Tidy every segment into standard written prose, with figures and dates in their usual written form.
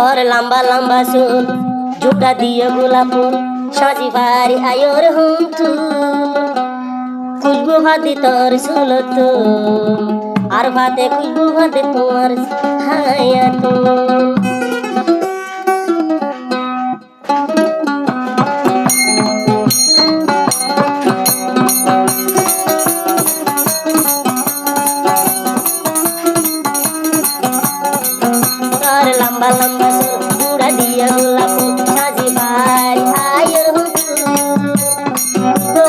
তোর লম্বা লম্বা চুল ঝুঁকা দিয়ে গোলাপ ফুল সাজি বাড়ি আয়োর হুমটু খুশবু ভাতি তোর চুল তো আর ভাতে খুশবু ভাতে তোমার হায়া তো লম্বা লম্বা চুল জুড়া দিয়ে গোলাপ ফুল সাজি বাড়ি আয়োর হুমটু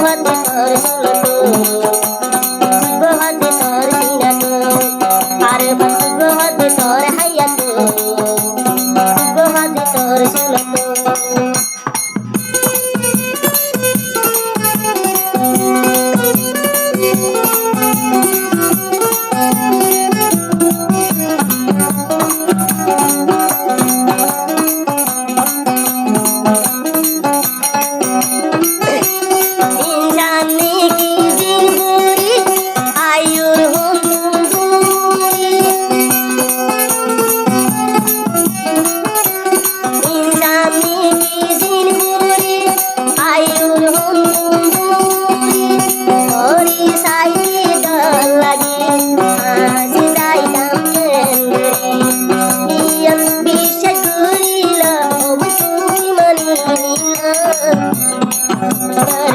ভাতে তোর চুল তো ভাতে তোর সিনা তো আর ভাতে তোর হাইয়া তো ভাতে তোর চুল তো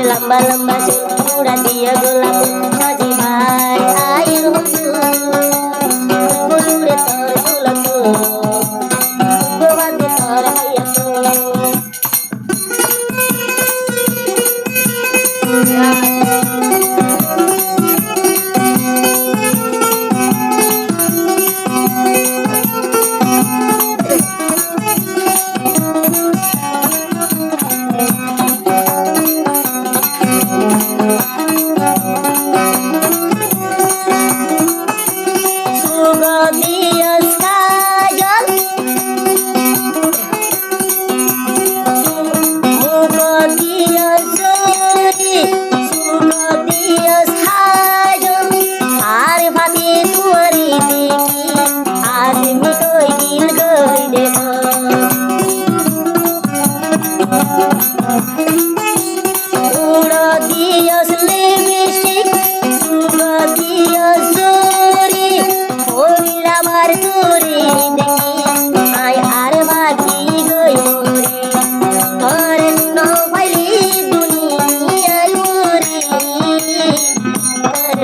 লম্বা লম্বা চুল জুড়া দিয়ে গোলাপ ফুল সাজি ভাই আয়োর হুমটু তোর চুল তো ভাতে তোর হাইয়া তো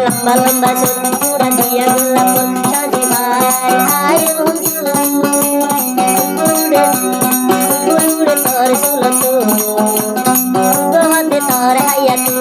লম্বা লম্বা চুল জুড়া দিয়ে গোলাপ ফুল সাজি ভাই আয়োর হুমটু তোর চুল তো ভাতে তোর হাইয়া তো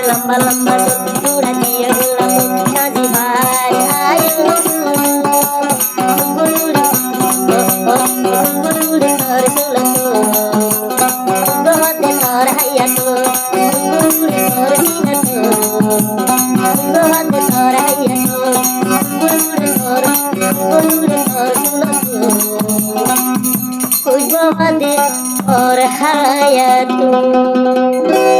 লম্বা লম্বা চুল জুড়া দিয়ে গোলাপ ফুল সাজি ভাই আয়োর তোর চুল তো ভাতে তোর হাইয়া তো তোর সিনা তো ভাতে তোর হাইয়া তো তোর চুল খুশবু ভাতে তোর হাইয়া তো